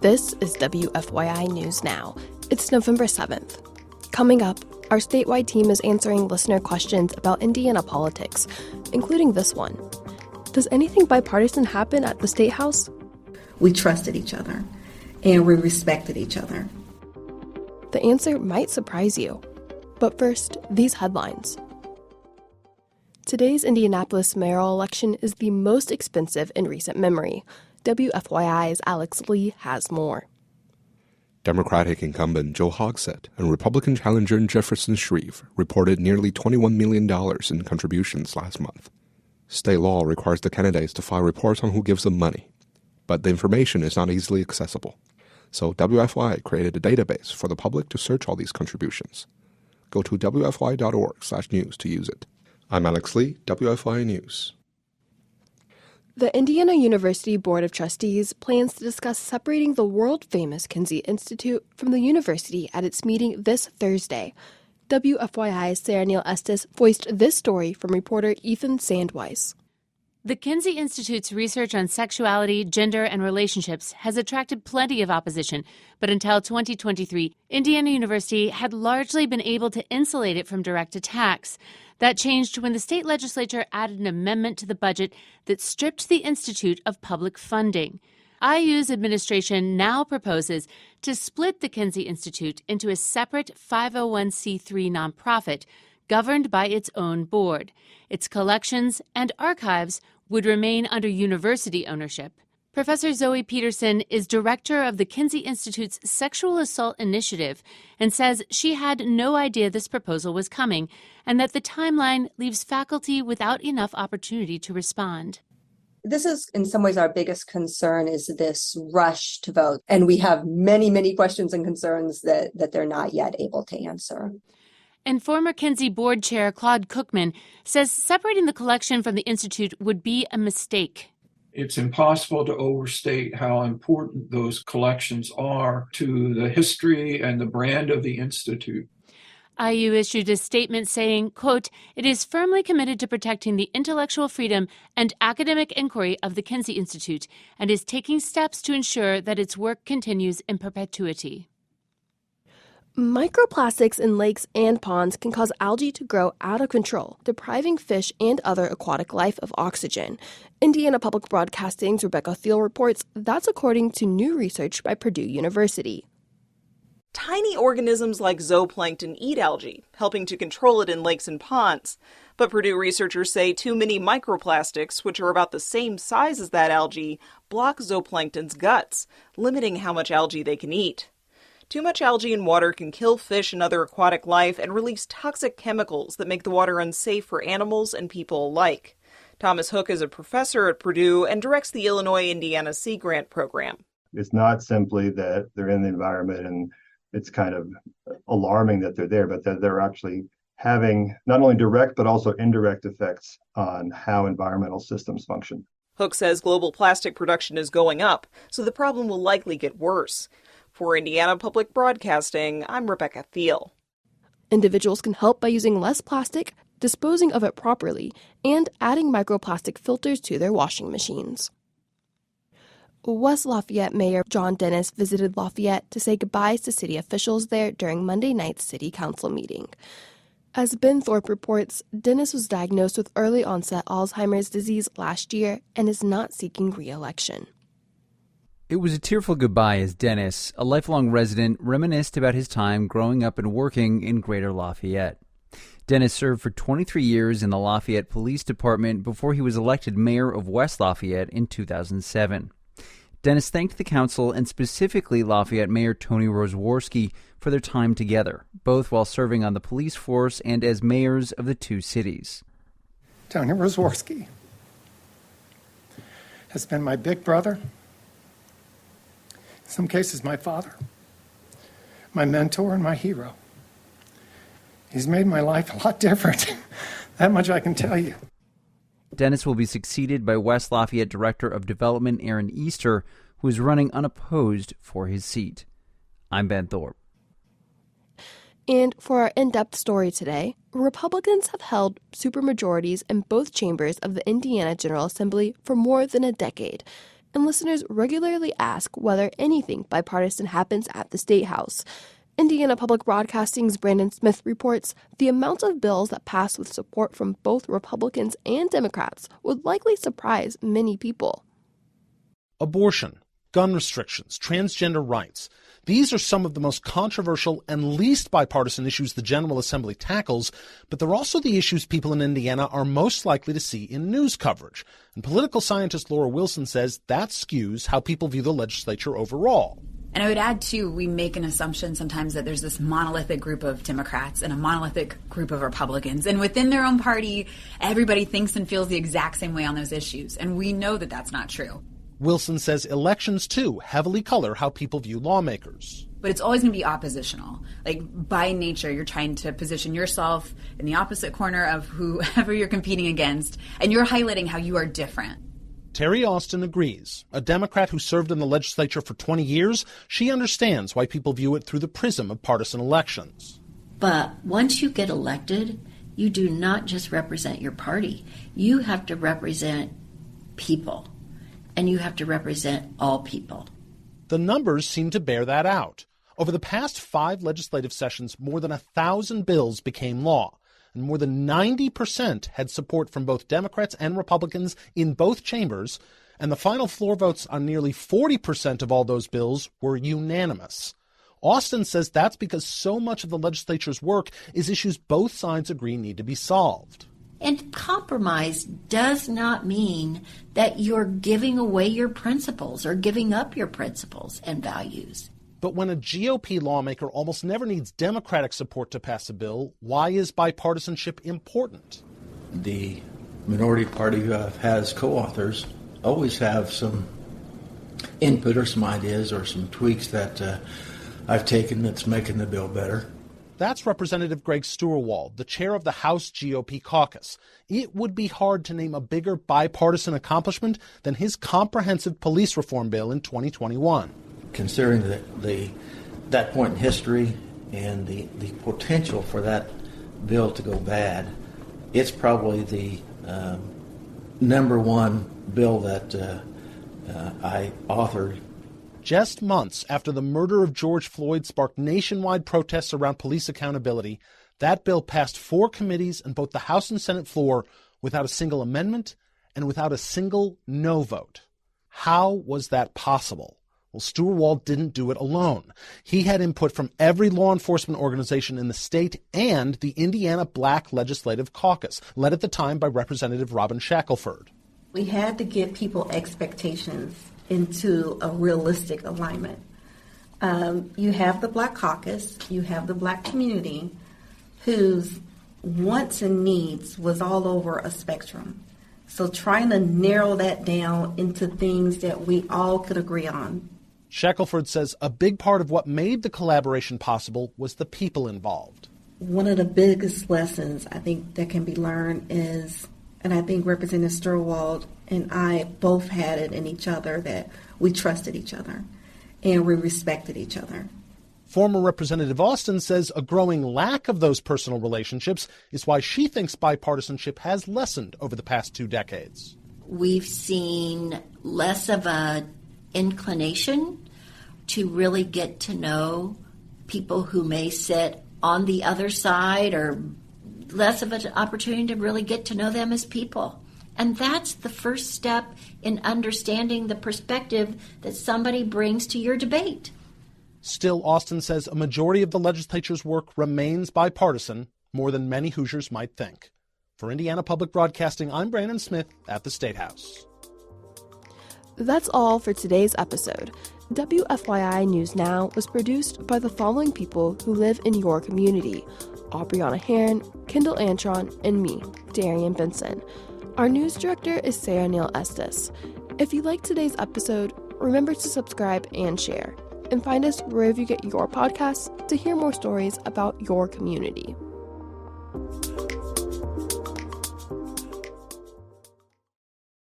This is WFYI News Now. It's November 7th. Coming up, our statewide team is answering listener questions about Indiana politics, including this one. Does anything bipartisan happen at the State House? We trusted each other, and we respected each other. The answer might surprise you. But first, these headlines. Today's Indianapolis mayoral election is the most expensive in recent memory. WFYI's Alex Lee has more. Democratic incumbent Joe Hogsett and Republican challenger Jefferson Shreve reported nearly $21 million in contributions last month. State law requires the candidates to file reports on who gives them money, but the information is not easily accessible. So WFYI created a database for the public to search all these contributions. Go to wfyi.org/news to use it. I'm Alex Lee, WFYI News. The Indiana University Board of Trustees plans to discuss separating the world-famous Kinsey Institute from the university at its meeting this Thursday. WFYI's Sarah Neal-Estes voiced this story from reporter Ethan Sandweiss. The Kinsey Institute's research on sexuality, gender, and relationships has attracted plenty of opposition, but until 2023, Indiana University had largely been able to insulate it from direct attacks. That changed when the state legislature added an amendment to the budget that stripped the institute of public funding. IU's administration now proposes to split the Kinsey Institute into a separate 501c3 nonprofit governed by its own board. Its collections and archives would remain under university ownership. Professor Zoe Peterson is director of the Kinsey Institute's Sexual Assault Initiative and says she had no idea this proposal was coming and that the timeline leaves faculty without enough opportunity to respond. This is, in some ways, our biggest concern is this rush to vote. And we have many, many questions and concerns that they're not yet able to answer. And former Kinsey board chair Claude Cookman says separating the collection from the Institute would be a mistake. It's impossible to overstate how important those collections are to the history and the brand of the Institute. IU issued a statement saying, quote, "It is firmly committed to protecting the intellectual freedom and academic inquiry of the Kinsey Institute and is taking steps to ensure that its work continues in perpetuity." Microplastics in lakes and ponds can cause algae to grow out of control, depriving fish and other aquatic life of oxygen. Indiana Public Broadcasting's Rebecca Thiel reports that's according to new research by Purdue University. Tiny organisms like zooplankton eat algae, helping to control it in lakes and ponds. But Purdue researchers say too many microplastics, which are about the same size as that algae, block zooplankton's guts, limiting how much algae they can eat. Too much algae in water can kill fish and other aquatic life and release toxic chemicals that make the water unsafe for animals and people alike. Thomas Hook is a professor at Purdue and directs the Illinois-Indiana Sea Grant program. It's not simply that they're in the environment and it's kind of alarming that they're there, but that they're actually having not only direct but also indirect effects on how environmental systems function. Hook says global plastic production is going up, so the problem will likely get worse. For Indiana Public Broadcasting, I'm Rebecca Thiel. Individuals can help by using less plastic, disposing of it properly, and adding microplastic filters to their washing machines. West Lafayette Mayor John Dennis visited Lafayette to say goodbyes to city officials there during Monday night's city council meeting. As Ben Thorpe reports, Dennis was diagnosed with early-onset Alzheimer's disease last year and is not seeking re-election. It was a tearful goodbye as Dennis, a lifelong resident, reminisced about his time growing up and working in Greater Lafayette. Dennis served for 23 years in the Lafayette Police Department before he was elected mayor of West Lafayette in 2007. Dennis thanked the council and specifically Lafayette Mayor Tony Rosworski for their time together, both while serving on the police force and as mayors of the two cities. Tony Rosworski has been my big brother, in some cases my father, my mentor and my hero. He's made my life a lot different. That much I can tell you. Dennis will be succeeded by West Lafayette Director of Development Aaron Easter, who is running unopposed for his seat. I'm Ben Thorpe. And for our in-depth story today, Republicans have held supermajorities in both chambers of the Indiana General Assembly for more than a decade. and listeners regularly ask whether anything bipartisan happens at the State House. Indiana Public Broadcasting's Brandon Smith reports the amount of bills that pass with support from both Republicans and Democrats would likely surprise many people. Abortion, gun restrictions, transgender rights. These are some of the most controversial and least bipartisan issues the General Assembly tackles, but they're also the issues people in Indiana are most likely to see in news coverage. And political scientist Laura Wilson says that skews how people view the legislature overall. And I would add, too, we make an assumption sometimes that there's this monolithic group of Democrats and a monolithic group of Republicans. And within their own party, everybody thinks and feels the exact same way on those issues. And we know that that's not true. Wilson says elections, too, heavily color how people view lawmakers. But it's always going to be oppositional. Like, by nature, you're trying to position yourself in the opposite corner of whoever you're competing against, and you're highlighting how you are different. Terry Austin agrees. A Democrat who served in the legislature for 20 years, she understands why people view it through the prism of partisan elections. But once you get elected, you do not just represent your party. You have to represent people. And you have to represent all people. The numbers seem to bear that out. Over the past 5 legislative sessions, more than 1,000 bills became law, and more than 90% had support from both Democrats and Republicans in both chambers, and the final floor votes on nearly 40% of all those bills were unanimous. Austin says that's because so much of the legislature's work is issues both sides agree need to be solved. And compromise does not mean that you're giving away your principles or giving up your principles and values. But when a GOP lawmaker almost never needs Democratic support to pass a bill, why is bipartisanship important? The minority party who has co-authors always have some input or some ideas or some tweaks that I've taken that's making the bill better. That's Representative Greg Steuerwald, the chair of the House GOP caucus. It would be hard to name a bigger bipartisan accomplishment than his comprehensive police reform bill in 2021. Considering that point in history and the potential for that bill to go bad, it's probably the number one bill that I authored. Just months after the murder of George Floyd sparked nationwide protests around police accountability, that bill passed 4 committees on both the House and Senate floor without a single amendment and without a single no vote. How was that possible? Well, Steuerwald didn't do it alone. He had input from every law enforcement organization in the state and the Indiana Black Legislative Caucus, led at the time by Representative Robin Shackelford. We had to give people expectations into a realistic alignment. You have the Black Caucus, you have the Black community whose wants and needs was all over a spectrum. So trying to narrow that down into things that we all could agree on. Shackelford says a big part of what made the collaboration possible was the people involved. One of the biggest lessons I think that can be learned is, and I think Representative Steuerwald and I both had it in each other, that we trusted each other and we respected each other. Former Representative Austin says a growing lack of those personal relationships is why she thinks bipartisanship has lessened over the past 2 decades. We've seen less of an inclination to really get to know people who may sit on the other side, or less of an opportunity to really get to know them as people. And that's the first step in understanding the perspective that somebody brings to your debate. Still, Austin says a majority of the legislature's work remains bipartisan, more than many Hoosiers might think. For Indiana Public Broadcasting, I'm Brandon Smith at the State House. That's all for today's episode. WFYI News Now was produced by the following people who live in your community: Abriana Herron, Kendall Antron, and me, Darian Benson. Our news director is Sarah Neal-Estes. If you liked today's episode, remember to subscribe and share. And find us wherever you get your podcasts to hear more stories about your community.